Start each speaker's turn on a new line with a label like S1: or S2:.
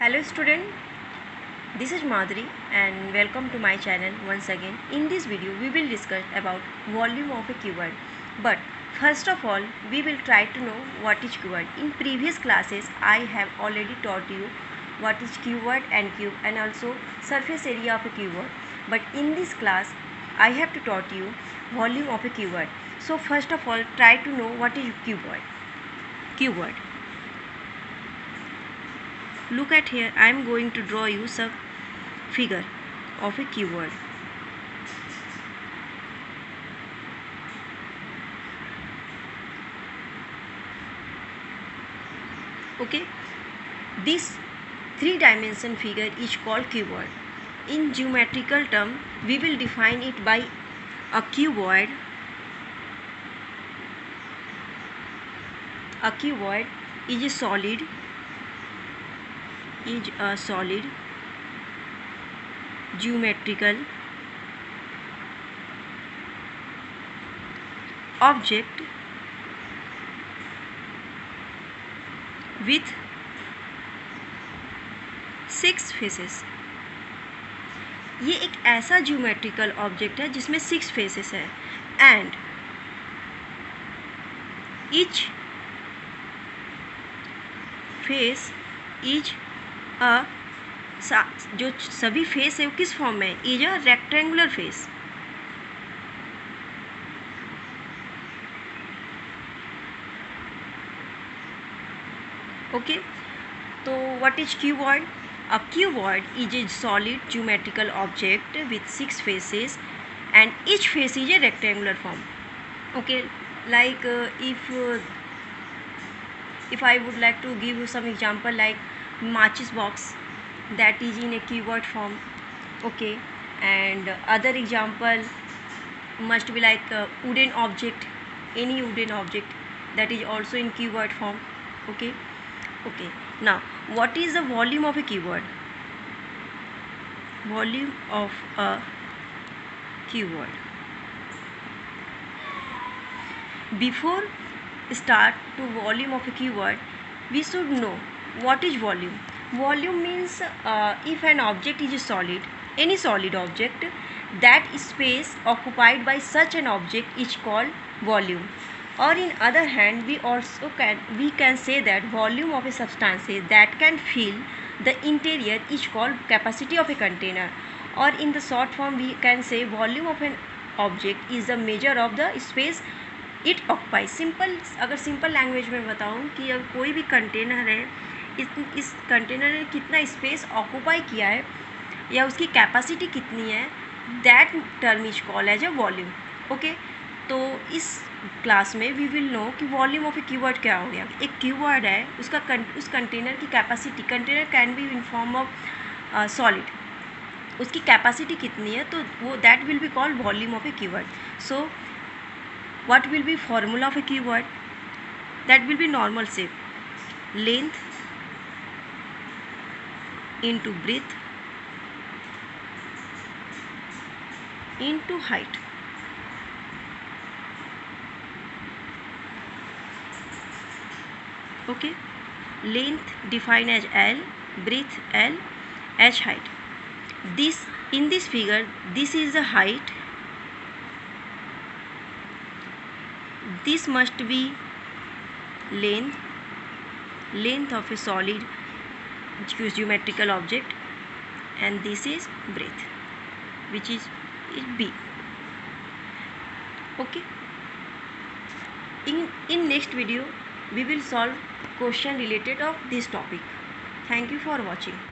S1: Hello student, this is Madhuri and welcome to my channel once again. In this video we will discuss about volume of a cuboid. But first of all we will try to know what is cuboid. In previous classes I have already taught you what is cuboid and cube and also surface area of a cuboid. But in this class I have to taught you volume of a cuboid. So first of all try to know what is cuboid. Cuboid. Look at here, I am going to draw you some figure of a cuboid. Okay, this three-dimension figure is called cuboid. In geometrical term, we will define it by a cuboid. A cuboid is a solid geometrical object with 6 faces. ये एक ऐसा geometrical object है जिसमें 6 faces है and each face is जो सभी face है वो किस फॉर्म में is a rectangular face. Okay, तो what is cuboid? A cuboid is a solid geometrical object with 6 faces and each face is a rectangular form. Okay, like if I would like to give you some example like matches box, that is in a cuboid form. Okay, and other example must be like wooden object, any wooden object that is also in cuboid form. Okay, now what is the volume of a cuboid? Volume of a cuboid. Before start to volume of a cuboid, we should know what is volume. Volume means if an object is a solid, any solid object, that space occupied by such an object is called volume. Or in other hand, we can say that volume of a substance that can fill the interior is called capacity of a container. Or in the short form, we can say volume of an object is the measure of the space it occupies. अगर simple language में बताऊँ कि अब कोई भी container है, इस container ने कितना स्पेस ऑक्यूपाई किया है या उसकी कैपेसिटी कितनी है, that term is called as a volume. Okay, तो इस क्लास में वी विल नो कि वॉल्यूम ऑफ ए क्यूबॉइड क्या हो गया. एक क्यूबॉइड है, उस कंटेनर की capacity, container can be in form of solid, उसकी कैपेसिटी कितनी है, तो वो that will be called volume of a cuboid. So what will be formula of a cuboid? That will be normal shape, length into breadth into height. Okay, length defined as L, breadth L, h height. This in this figure, this is the height. This must be length of a solid geometrical object, and this is breadth, which is B. Okay, in next video we will solve question related of this topic. Thank you for watching.